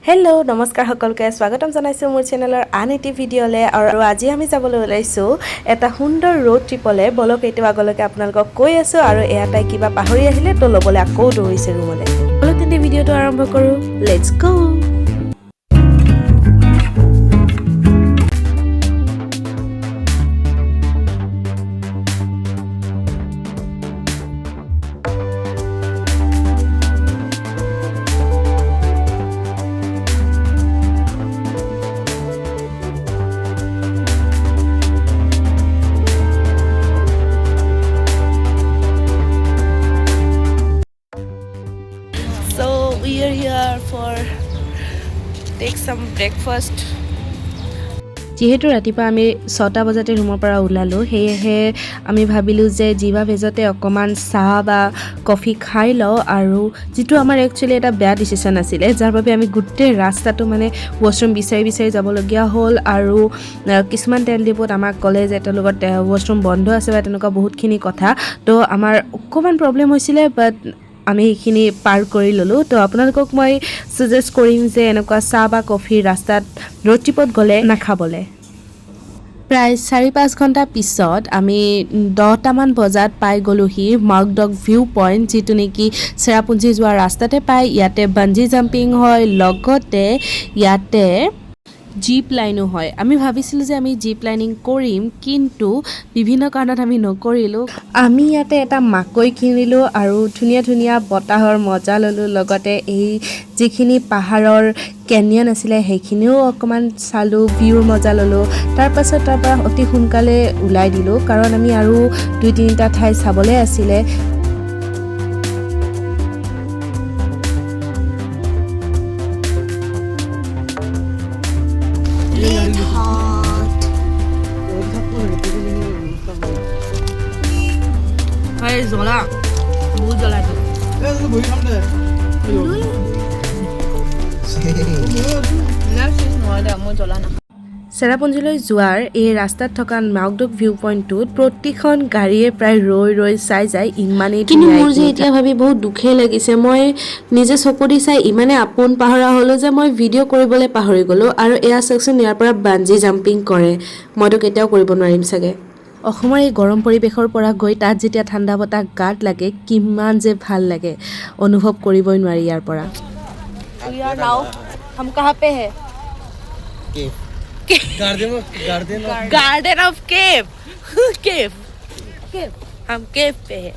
Hello' নমস্কাৰ সকলকে স্বাগতম জনাইছোঁ মোৰ চেনেলৰ আন এটি ভিডিঅ'লৈ আৰু আজি আমি যাবলৈ ওলাইছোঁ এটা সুন্দৰ ৰোড ট্ৰিপলৈ বলক এইটো আগলৈকে আপোনালোকক কৈ আছোঁ আৰু এয়া তাই কিবা পাহৰি আহিলে তো ল'বলৈ আকৌ দৌৰিছে ৰুমলৈ বলক তেন্তে ভিডিঅ'টো আৰম্ভ কৰোঁ let's go We are here for take some breakfast. যেহেতু ৰাতিপুৱা আমি 6টা বজাতে ৰুমৰ পৰা ওলালোঁ সেয়েহে আমি ভাবিলোঁ যে জিৱা ভেজতে অকণমান চাহ বা কফি খাই লওঁ আৰু যিটো আমাৰ একচুৱেলি এটা বেয়া ডিচিশ্যন আছিলে যাৰ বাবে আমি গোটেই ৰাস্তাটো মানে ৱাছৰুম বিচাৰি যাবলগীয়া হ'ল আৰু কিছুমান তেল ডিপোত আমাক ক'লে যে তেওঁলোকৰ ৱাছৰুম বন্ধ আছে বা তেনেকুৱা বহুতখিনি কথা তো আমাৰ অকণমান প্ৰব্লেম হৈছিলে বাট আমি এইখিনি পাৰ কৰি ল'লোঁ তো আপোনালোকক মই সাজেষ্ট কৰিম যে এনেকুৱা চাহ বা কফি ৰাস্তাত ৰোড ট্ৰিপত গ'লে নাখাবলৈ প্ৰায় 4-5 ঘণ্টা পিছত আমি 10টামান বজাত পাই গ'লোহি মাউকডক ভিউ পইণ্ট যিটো নেকি চেৰাপুঞ্জী যোৱা ৰাস্তাতে পায় ইয়াতে বাঞ্জি জাম্পিং হয় লগতে ইয়াতে জিপ লাইনো হয় আমি ভাবিছিলোঁ যে আমি জিপ লাইনিং কৰিম কিন্তু বিভিন্ন কাৰণত আমি নকৰিলোঁ আমি ইয়াতে এটা মাকৈ কিনিলোঁ আৰু ধুনীয়া বতাহৰ মজা ল'লোঁ লগতে এই যিখিনি পাহাৰৰ কেনিয়ন আছিলে সেইখিনিও অকণমান চালোঁ ভিউৰ মজা ল'লোঁ তাৰপাছত তাৰপৰা অতি সোনকালে ওলাই দিলোঁ কাৰণ আমি আৰু 2-3টা ঠাই চাবলৈ আছিলে জ্বলা বহুত জ্বলা চেৰাপুঞ্জীলৈ যোৱাৰ এই ৰাস্তাত থকা মাউকডক ভিউ পইণ্টটোত প্ৰতিখন গাড়ীয়ে প্ৰায় ৰৈ চাই যায় ইমানেই কিন্তু মোৰ যে এতিয়া ভাবি বহুত দুখেই লাগিছে মই নিজে চকু দি চাই ইমানে আপোন পাহৰা হ'লোঁ যে মই ভিডিঅ' কৰিবলৈ পাহৰি গ'লোঁ আৰু এয়া চাওকচোন ইয়াৰ পৰা বাঞ্জি জাম্পিং কৰে মইতো কেতিয়াও কৰিব নোৱাৰিম চাগে অসমৰ এই গৰম পৰিৱেশৰ পৰা গৈ তাত যেতিয়া ঠাণ্ডা বতাহ গাত লাগে কিমান যে ভাল লাগে অনুভৱ কৰিবই নোৱাৰি ইয়াৰ পৰা गार्डन ऑफ केव हम केव पे है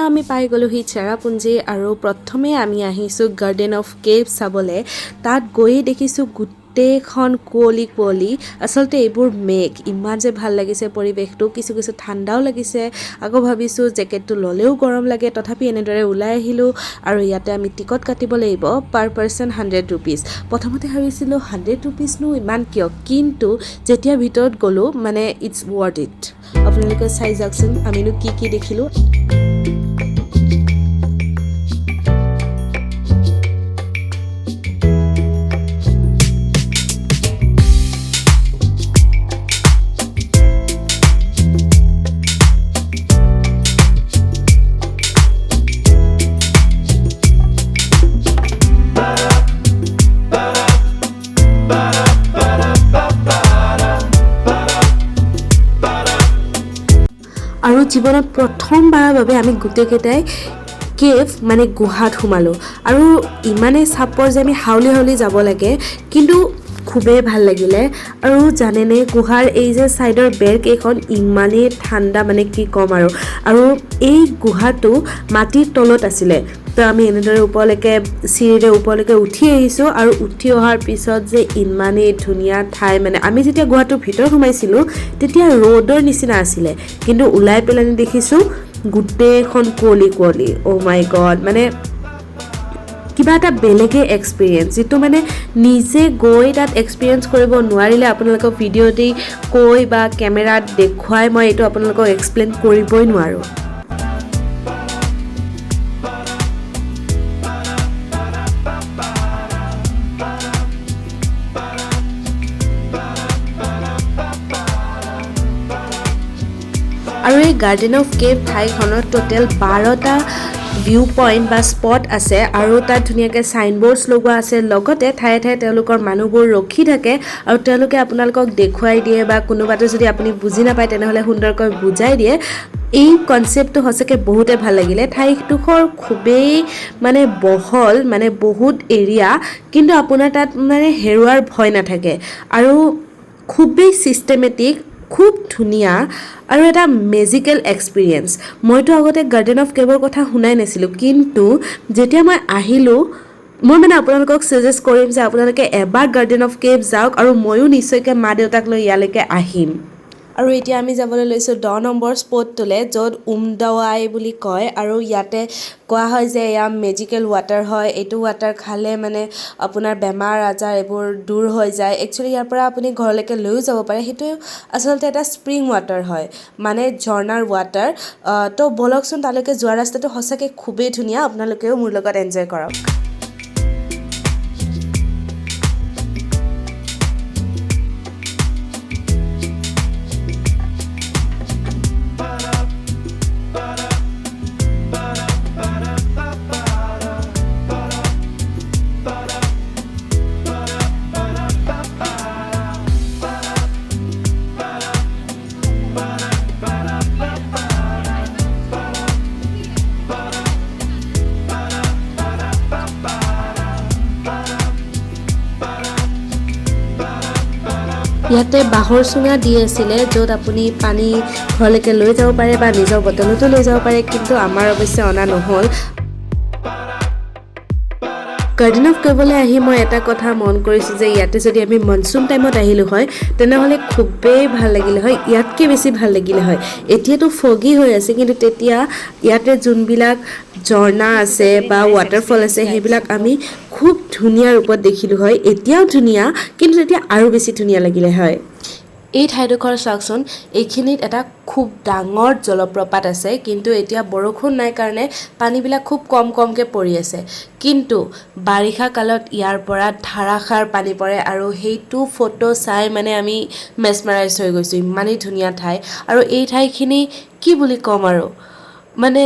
আমি পাই গ'লোহি চেৰাপুঞ্জী আৰু প্ৰথমে আমি আহিছোঁ গাৰ্ডেন অফ কেভ চাবলৈ তাত গৈয়ে দেখিছোঁ গোটেইখন কুঁৱলী আচলতে এইবোৰ মেঘ ইমান যে ভাল লাগিছে পৰিৱেশটো কিছু ঠাণ্ডাও লাগিছে আকৌ ভাবিছোঁ জেকেটটো ল'লেও গৰম লাগে তথাপি এনেদৰে ওলাই আহিলোঁ আৰু ইয়াতে আমি টিকট কাটিব লাগিব পাৰ পাৰ্চন 100 rupees প্ৰথমতে ভাবিছিলোঁ 100 rupeesনো ইমান কিয় কিন্তু যেতিয়া ভিতৰত গ'লোঁ মানে ইটছ ৱৰ্থ ইট আপোনালোকে চাই যাওকচোন আমিনো কি দেখিলোঁ আৰু জীৱনত প্ৰথমবাৰৰ বাবে আমি গোটেইকেইটাই কেভ মানে গুহাত সোমালোঁ আৰু ইমানেই চাপৰ যে আমি হাউলি যাব লাগে কিন্তু খুবেই ভাল লাগিলে আৰু জানেনে গুহাৰ এই যে ছাইডৰ বেৰকেইখন ইমানেই ঠাণ্ডা মানে কি ক'ম আৰু এই গুহাটো মাটিৰ তলত আছিলে তো আমি এনেদৰে চিৰিৰে ওপৰলৈকে উঠি আহিছোঁ আৰু উঠি অহাৰ পিছত যে ইমানেই ধুনীয়া ঠাই মানে আমি যেতিয়া গুহাটোৰ ভিতৰত সোমাইছিলোঁ তেতিয়া ৰ'দৰ নিচিনা আছিলে কিন্তু ওলাই পেলাই দেখিছোঁ গোটেইখন কুঁৱলী অ' মাই গড মানে কিবা এটা বেলেগে এক্সপিৰিয়েঞ্চ যিটো মানে নিজে গৈ তাত এক্সপিৰিয়েঞ্চ কৰিব নোৱাৰিলে আপোনালোকক ভিডিঅ'তেই কৈ বা কেমেৰাত দেখুৱাই মই এইটো আপোনালোকক এক্সপ্লেইন কৰিবই নোৱাৰোঁ আৰু এই গাৰ্ডেন অফ কেভ ঠাইখনত টোটেল 12টা ভিউ পইণ্ট বা স্পট আছে আৰু তাত ধুনীয়াকৈ ছাইনবোৰ্ডছ লগোৱা আছে লগতে ঠায়ে ঠায়ে তেওঁলোকৰ মানুহবোৰ ৰখি থাকে আৰু তেওঁলোকে আপোনালোকক দেখুৱাই দিয়ে বা কোনোবাটো যদি আপুনি বুজি নাপায় তেনেহ'লে সুন্দৰকৈ বুজাই দিয়ে এই কনচেপ্টটো সঁচাকৈ বহুতে ভাল লাগিলে ঠাইডোখৰ খুবেই মানে বহল মানে বহুত এৰিয়া কিন্তু আপোনাৰ তাত মানে হেৰুৱাৰ ভয় নাথাকে আৰু খুবেই ছিষ্টেমেটিক খুব ধুনীয়া আৰু এটা মেজিকেল এক্সপিৰিয়েঞ্চ মইতো আগতে গাৰ্ডেন অফ কেভৰ কথা শুনাই নাছিলোঁ কিন্তু যেতিয়া মই আহিলোঁ মই মানে আপোনালোকক ছাজেষ্ট কৰিম যে আপোনালোকে এবাৰ গাৰ্ডেন অফ কেভ যাওক আৰু ময়ো নিশ্চয়কৈ মা দেউতাক লৈ ইয়ালৈকে আহিম আৰু এতিয়া আমি যাবলৈ লৈছোঁ 10 নম্বৰ স্পটটোলৈ য'ত উমদাৱাই বুলি কয় আৰু ইয়াতে কোৱা হয় যে এয়া মেজিকেল ৱাটাৰ হয় এইটো ৱাটাৰ খালে মানে আপোনাৰ বেমাৰ আজাৰ এইবোৰ দূৰ হৈ যায় একচুৱেলি ইয়াৰ পৰা আপুনি ঘৰলৈকে লৈও যাব পাৰে সেইটো আচলতে এটা স্প্ৰিং ৱাটাৰ হয় মানে ঝৰ্ণাৰ ৱাটাৰ তো ব'লকচোন তালৈকে যোৱা ৰাস্তাটো সঁচাকৈ খুবেই ধুনীয়া আপোনালোকেও মোৰ লগত এনজয় কৰক ইয়াতে বাঁহৰ চুঙা দি আছিলে য'ত আপুনি পানী ঘৰলৈকে লৈ যাব পাৰে বা নিজৰ বটলতো লৈ যাব পাৰে কিন্তু আমাৰ অৱশ্যে অনা নহ'ল গাৰ্ডেন অফ কেভলৈ আহি মই এটা কথা মন কৰিছোঁ যে ইয়াতে যদি আমি মনচুন টাইমত আহিলোঁ হয় তেনেহ'লে খুবেই ভাল লাগিলে হয় ইয়াতকৈ বেছি ভাল লাগিলে হয় এতিয়াতো ফগি হৈ আছে কিন্তু তেতিয়া ইয়াতে যোনবিলাক ঝৰ্ণা আছে বা ৱাটাৰফল আছে সেইবিলাক আমি খুব ধুনীয়া ৰূপত দেখিলোঁ হয় এতিয়াও ধুনীয়া কিন্তু তেতিয়া আৰু বেছি ধুনীয়া লাগিলে হয় এই ঠাইডোখৰ চাওকচোন এইখিনিত এটা খুব ডাঙৰ জলপ্ৰপাত আছে কিন্তু এতিয়া বৰষুণ নাই কাৰণে পানীবিলাক খুব কমকৈ পৰি আছে কিন্তু বাৰিষা কালত ইয়াৰ পৰা ধাৰাসাৰ পানী পৰে আৰু সেইটো ফটো চাই মানে আমি মেছমাৰাইজ হৈ গৈছোঁ ইমানেই ধুনীয়া ঠাই আৰু এই ঠাইখিনি কি বুলি ক'ম আৰু মানে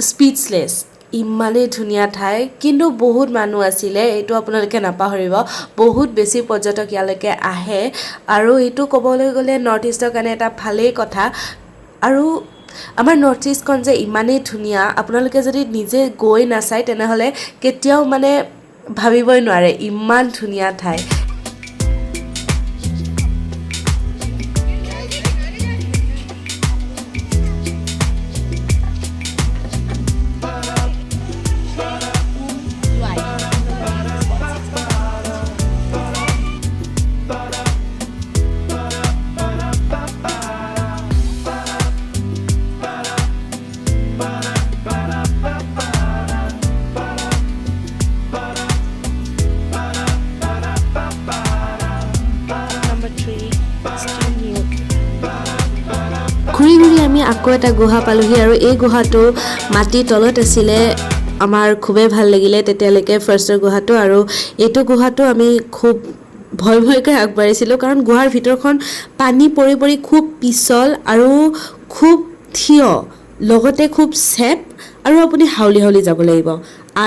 স্পীচলেছ ইমানেই ধুনীয়া ঠাই কিন্তু বহুত মানুহ আছিলে এইটো আপোনালোকে নাপাহৰিব বহুত বেছি পৰ্যটক ইয়ালৈকে আহে আৰু এইটো ক'বলৈ গ'লে নৰ্থ ইষ্টৰ কাৰণে এটা ভালেই কথা আৰু আমাৰ নৰ্থ ইষ্টখন যে ইমানেই ধুনীয়া আপোনালোকে যদি নিজে গৈ নাচায় তেনেহ'লে কেতিয়াও মানে ভাবিবই নোৱাৰে ইমান ধুনীয়া ঠাই ঘূৰি ঘূৰি আমি আকৌ এটা গুহা পালোহি আৰু এই গুহাটো মাটিৰ তলত আছিলে আমাৰ খুবেই ভাল লাগিলে তেতিয়ালৈকে ফাৰ্ষ্টৰ গুহাটো আৰু এইটো গুহাটো আমি খুব ভয়কৈ আগবাঢ়িছিলোঁ কাৰণ গুহাৰ ভিতৰখন পানী পৰি পৰি খুব পিছল আৰু খুব থিয় লগতে খুব চেপ আৰু আপুনি হাউলি হাউলি যাব লাগিব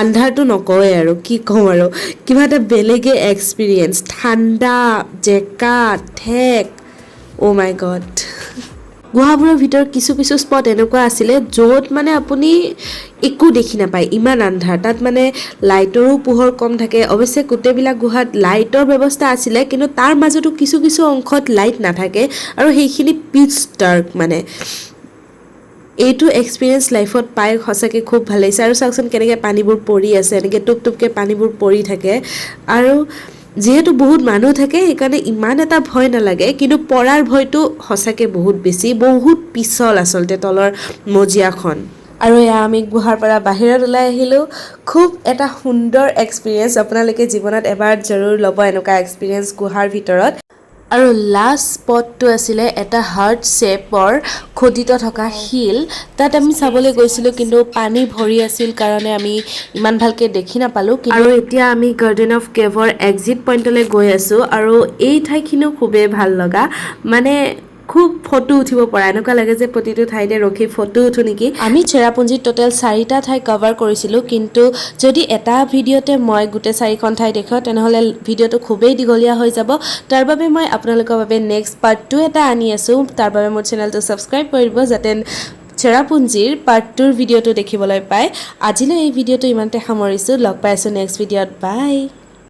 আন্ধাৰটো নকওঁৱে আৰু কি ক'ম আৰু কিবা এটা বেলেগে এক্সপিৰিয়েঞ্চ ঠাণ্ডা জেকা ঠেক অ' মাই গড গুহাবোৰৰ ভিতৰত কিছু স্পট এনেকুৱা আছিলে য'ত মানে আপুনি একো দেখি নাপায় ইমান আন্ধাৰ তাত মানে লাইটৰো পোহৰ কম থাকে অৱশ্যে গোটেইবিলাক গুহাত লাইটৰ ব্যৱস্থা আছিলে কিন্তু তাৰ মাজতো কিছু অংশত লাইট নাথাকে আৰু সেইখিনি পিচ ডাৰ্ক মানে এইটো এক্সপিৰিয়েঞ্চ লাইফত পাই সঁচাকৈ খুব ভাল লাগিছে আৰু চাওকচোন কেনেকৈ পানীবোৰ পৰি আছে এনেকৈ টুপকৈ পানীবোৰ পৰি থাকে আৰু যিহেতু বহুত মানুহ থাকে সেইকাৰণে ইমান এটা ভয় নালাগে কিন্তু পৰাৰ ভয়টো সঁচাকৈ বহুত বেছি বহুত পিছল আচলতে তলৰ মজিয়াখন আৰু এয়া আমি গুহাৰ পৰা বাহিৰত ওলাই আহিলোঁ খুব এটা সুন্দৰ এক্সপিৰিয়েঞ্চ আপোনালোকে জীৱনত এবাৰ জৰুৰ ল'ব এনেকুৱা এক্সপিৰিয়েঞ্চ গুহাৰ ভিতৰত আৰু লাষ্ট স্পটটো আছিলে এটা হাৰ্ট শ্বেপৰ খোদিত থকা শিল তাত আমি চাবলৈ গৈছিলোঁ কিন্তু পানী ভৰি আছিল কাৰণে আমি ইমান ভালকৈ দেখি নাপালোঁ আৰু এতিয়া আমি গাৰ্ডেন অফ কেভৰ এক্সিট পইণ্টলৈ গৈ আছোঁ আৰু এই ঠাইখিনিও খুবেই ভাল লগা মানে খুব ফটো উঠিব পৰা এনেকুৱা লাগে যে প্ৰতিটো ঠাইতে ৰখি ফটো উঠো নেকি আমি চেৰাপুঞ্জীত টোটেল 4টা ঠাই কভাৰ কৰিছিলোঁ কিন্তু যদি এটা ভিডিঅ'তে মই গোটেই 4খন ঠাই দেখুৱাও তেনেহ'লে ভিডিঅ'টো খুবেই দীঘলীয়া হৈ যাব তাৰ বাবে মই আপোনালোকৰ বাবে নেক্সট পাৰ্ট 2 এটা আনি আছোঁ তাৰ বাবে মোৰ চেনেলটো সাবস্ক্ৰাইব কৰি দিব যাতে চেৰাপুঞ্জীৰ পাৰ্ট 2ৰ ভিডিঅ'টো দেখিবলৈ পায় আজিলৈ এই ভিডিঅ'টো ইমানতে সামৰিছোঁ লগ পাই আছোঁ নেক্সট ভিডিঅ'ত বাই